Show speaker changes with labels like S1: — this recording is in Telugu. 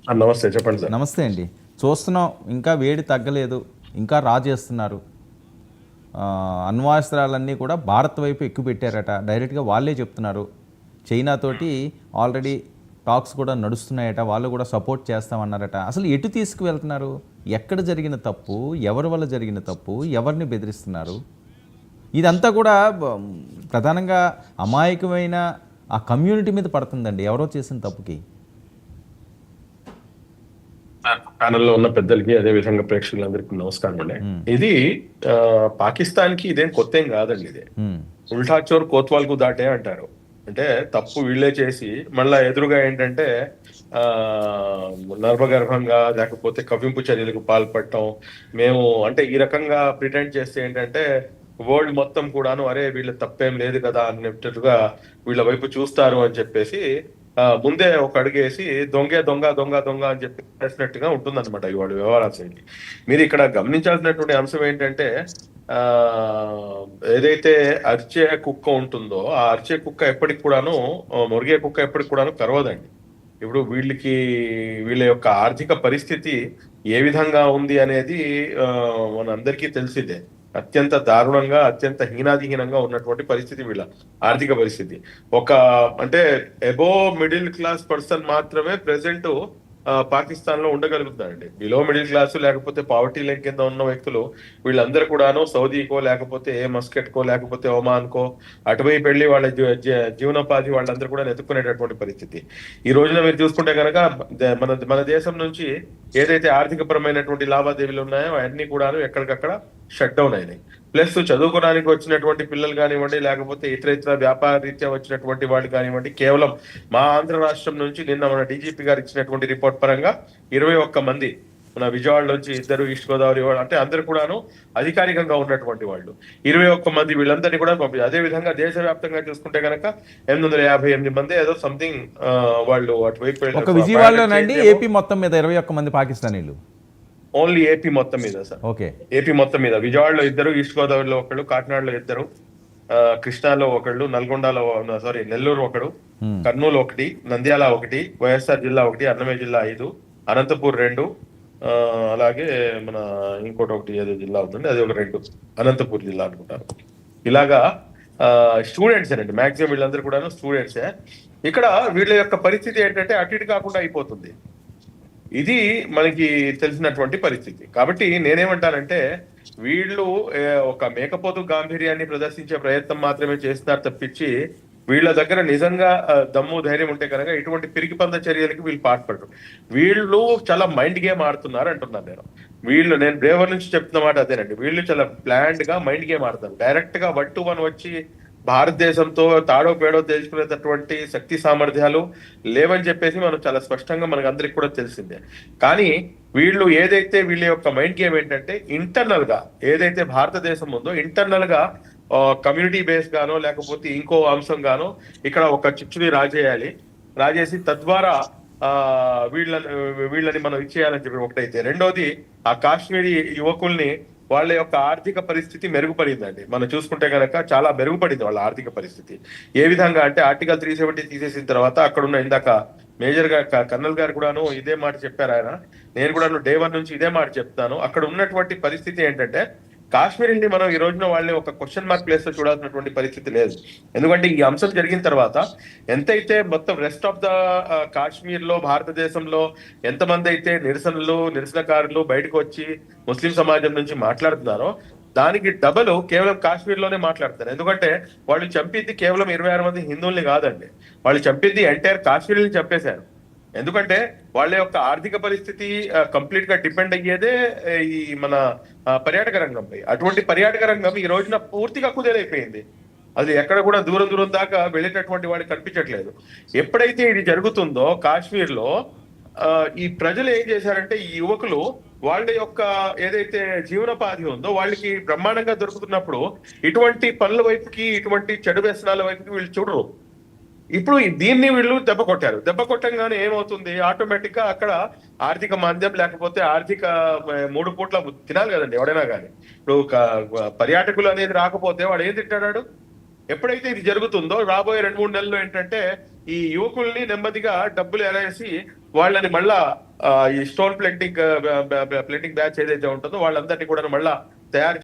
S1: నమస్తే, చెప్పండి సార్.
S2: నమస్తే అండి. చూస్తున్నాం, ఇంకా వేడి తగ్గలేదు, ఇంకా రా చేస్తున్నారు. అణ్వాస్త్రాలన్నీ కూడా భారత్ వైపు ఎక్కువ పెట్టారట. డైరెక్ట్గా వాళ్ళే చెప్తున్నారు. చైనాతోటి ఆల్రెడీ టాక్స్ కూడా నడుస్తున్నాయట, వాళ్ళు కూడా సపోర్ట్ చేస్తామన్నారట. అసలు ఎటు తీసుకువెళ్తున్నారు? ఎక్కడ జరిగిన తప్పు, ఎవరి వల్ల జరిగిన తప్పు, ఎవరిని బెదిరిస్తున్నారు? ఇదంతా కూడా ప్రధానంగా అమాయకమైన ఆ కమ్యూనిటీ మీద పడుతుందండి, ఎవరో చేసిన తప్పుకి.
S1: ప్యానెల్లో ఉన్న పెద్దలకి, అదే విధంగా ప్రేక్షకులందరికీ నమస్కారం అండి. ఇది పాకిస్తాన్ కి ఇదేం కొత్త ఏం కాదండి. ఇది ఉల్టా చోర్ కోత్వాల్కు దాటే అంటారు. అంటే తప్పు వీళ్ళే చేసి మళ్ళా ఎదురుగా ఏంటంటే ఆ నర్మగర్భంగా లేకపోతే కవ్వింపు చర్యలకు పాల్పడటం. మేము అంటే ఈ రకంగా ప్రిటెండ్ చేస్తే ఏంటంటే వరల్డ్ మొత్తం కూడాను అరే వీళ్ళ తప్పేం లేదు కదా అన్నట్టుగా వీళ్ళ వైపు చూస్తారు అని చెప్పేసి ముందే ఒక అడుగేసి దొంగే దొంగ దొంగ దొంగ అని చెప్పి చేసినట్టుగా ఉంటుందన్నమాట ఇవాళ వ్యవహారాశైలి. మీరు ఇక్కడ గమనించాల్సినటువంటి అంశం ఏంటంటే ఆ ఏదైతే అరిచే కుక్క ఉంటుందో ఆ అరిచే కుక్క ఎప్పటికి కూడాను మొరిగే కుక్క ఎప్పటికి కూడాను కరవదండి. ఇప్పుడు వీళ్ళ యొక్క ఆర్థిక పరిస్థితి ఏ విధంగా ఉంది అనేది మనందరికీ తెలిసిందే. అత్యంత దారుణంగా, అత్యంత హీనాదిహీనంగా ఉన్నటువంటి పరిస్థితి వీళ్ళ ఆర్థిక పరిస్థితి. ఒక అంటే అబో మిడిల్ క్లాస్ పర్సన్ మాత్రమే ప్రెసెంట్ పాకిస్తాన్ లో ఉండగలుగుతారండి. బిలో మిడిల్ క్లాస్ లేకపోతే పావర్టీ లైన్ కింద ఉన్న వ్యక్తులు వీళ్ళందరూ కూడాను సౌదీకో లేకపోతే మస్కెట్ కో లేకపోతే ఒమాన్ కో అటువైపు వెళ్ళి వాళ్ళ జీవనోపాధి వాళ్ళందరూ కూడా ఎత్తుకునేటటువంటి పరిస్థితి. ఈ రోజున మీరు చూసుకుంటే కనుక మన దేశం నుంచి ఏదైతే ఆర్థిక పరమైనటువంటి లావాదేవీలు ఉన్నాయో అవన్నీ కూడాను ఎక్కడికక్కడ షట్ డౌన్ అయినాయి. ప్లస్ చదువుకోవడానికి వచ్చినటువంటి పిల్లలు కానివ్వండి, లేకపోతే ఇతర వ్యాపార రీత్యా వచ్చినటువంటి వాళ్ళు కానివ్వండి, కేవలం మా ఆంధ్ర రాష్ట్రం నుంచి నిన్న మన డీజీపీ గారు ఇచ్చినటువంటి రిపోర్ట్ పరంగా 21 మంది, మన విజయవాడ నుంచి 2 ఈస్ట్ గోదావరి వాళ్ళు, అంటే అందరు కూడాను అధికారికంగా ఉన్నటువంటి వాళ్ళు 21 మంది, వీళ్ళందరినీ కూడా పంపించారు. అదే విధంగా దేశవ్యాప్తంగా చూసుకుంటే కనుక 858 మంది ఏదో సంథింగ్ వాళ్ళు అటువైపు
S2: విజయవాడలోనండి. ఏపీ మొత్తం మీద 21 మంది పాకిస్తానీలు.
S1: ఓన్లీ ఏపీ మొత్తం మీద సార్.
S2: ఓకే,
S1: ఏపీ మొత్తం మీద విజయవాడలో 2, ఈస్ట్ గోదావరిలో 1, కాకినాడలో 2, కృష్ణాలో 1, నల్గొండలో నెల్లూరు 1, కర్నూలు 1, నంద్యాల 1, వైఎస్ఆర్ జిల్లా 1, అన్నమయ్య జిల్లా 5, అనంతపూర్ 2, అలాగే మన ఇంకోటి ఏదో జిల్లా అవుతుంది అది ఒక 2, అనంతపూర్ జిల్లా అనుకుంటారు. ఇలాగా స్టూడెంట్స్ అండి మాక్సిమం, వీళ్ళందరూ కూడా స్టూడెంట్సే. ఇక్కడ వీళ్ళ యొక్క పరిస్థితి ఏంటంటే అటు ఇటు కాకుండా అయిపోతుంది. ఇది మనకి తెలిసినటువంటి పరిస్థితి. కాబట్టి నేనేమంటానంటే వీళ్ళు ఒక మేకపోతు గాంభీర్యాన్ని ప్రదర్శించే ప్రయత్నం మాత్రమే చేస్తున్నారు తప్పించి వీళ్ళ దగ్గర నిజంగా దమ్ము ధైర్యం ఉంటే కనుక ఇటువంటి పిరికి పంద చర్యలకి వీళ్ళు పాల్పడరు. వీళ్ళు చాలా మైండ్ గేమ్ ఆడుతున్నారు అంటున్నాను నేను బ్రేవర్ నుంచి చెప్తున్న మాట అదేనండి. వీళ్ళు చాలా ప్లాన్డ్ గా మైండ్ గేమ్ ఆడుతున్నారు. డైరెక్ట్ గా 1 to 1 వచ్చి భారతదేశంతో తాడో పేడో తెలుసుకునేటటువంటి శక్తి సామర్థ్యాలు లేవని చెప్పేసి మనం చాలా స్పష్టంగా మనకు అందరికి కూడా తెలిసిందే. కానీ వీళ్ళు ఏదైతే వీళ్ళ యొక్క మైండ్ గేమ్ ఏంటంటే ఇంటర్నల్ గా ఏదైతే భారతదేశం ఉందో ఇంటర్నల్ గా కమ్యూనిటీ బేస్ గానో లేకపోతే ఇంకో అంశం గానో ఇక్కడ ఒక చిచ్చుని రాజేసి తద్వారా వీళ్ళని మనం ఇచ్చేయాలని చెప్పి ఒకటైతే, రెండోది ఆ కాశ్మీరీ యువకుల్ని వాళ్ళ యొక్క ఆర్థిక పరిస్థితి మెరుగుపడిందండి. మనం చూసుకుంటే కనుక చాలా మెరుగుపడింది వాళ్ళ ఆర్థిక పరిస్థితి. ఏ విధంగా అంటే ఆర్టికల్ 370 తీసేసిన తర్వాత అక్కడున్న ఇందాక మేజర్ గా కర్నల్ గారు కూడాను ఇదే మాట చెప్పారు ఆయన. నేను కూడా డే 1 నుంచి ఇదే మాట చెప్తాను. అక్కడ ఉన్నటువంటి పరిస్థితి ఏంటంటే కాశ్మీర్ని మనం ఈ రోజున వాళ్ళని ఒక క్వశ్చన్ మార్క్ ప్లేస్ లో చూడాల్సినటువంటి పరిస్థితి లేదు. ఎందుకంటే ఈ అంశం జరిగిన తర్వాత ఎంతైతే మొత్తం రెస్ట్ ఆఫ్ ద కాశ్మీర్ లో భారతదేశంలో ఎంతమంది అయితే నిరసనకారులు బయటకు వచ్చి ముస్లిం సమాజం నుంచి మాట్లాడుతున్నారో దానికి డబల్ కేవలం కాశ్మీర్ లోనే మాట్లాడతారు. ఎందుకంటే వాళ్ళు చంపింది కేవలం 26 మంది హిందువుల్ని కాదండి, వాళ్ళు చంపింది ఎంటైర్ కాశ్మీర్ని చంపేశారు. ఎందుకంటే వాళ్ళ యొక్క ఆర్థిక పరిస్థితి కంప్లీట్ గా డిపెండ్ అయ్యేదే ఈ మన పర్యాటక రంగంపై. అటువంటి పర్యాటక రంగం ఈ రోజున పూర్తిగా కుదేలైపోయింది. అది ఎక్కడ కూడా దూరం దాకా వెళ్ళేటటువంటి వాడికి కనిపించట్లేదు. ఎప్పుడైతే ఇది జరుగుతుందో కాశ్మీర్ లో ఈ ప్రజలు ఏం చేశారంటే ఈ యువకులు వాళ్ళ యొక్క ఏదైతే జీవనోపాధి ఉందో వాళ్ళకి బ్రహ్మాండంగా దొరుకుతున్నప్పుడు ఇటువంటి పనుల వైపుకి, ఇటువంటి చెడు వ్యసనాల వైపుకి వీళ్ళు చూడరు. ఇప్పుడు దీన్ని వీళ్ళు దెబ్బ కొట్టంగానే ఏమవుతుంది, ఆటోమేటిక్ గా అక్కడ ఆర్థిక మాంద్యం లేకపోతే ఆర్థిక 3 పూట్ల తినాలి కదండి ఎవడైనా కానీ. ఇప్పుడు పర్యాటకులు అనేది రాకపోతే వాడు ఏం తింటాడు? ఎప్పుడైతే ఇది జరుగుతుందో రాబోయే 2-3 నెలల్లో ఏంటంటే ఈ యువకుల్ని నెమ్మదిగా డబ్బులు ఎరేసి వాళ్ళని మళ్ళా ఈ స్టోన్ ప్లేటింగ్ బ్యాచ్ ఏదైతే ఉంటుందో వాళ్ళందరినీ కూడా మళ్ళా తయారు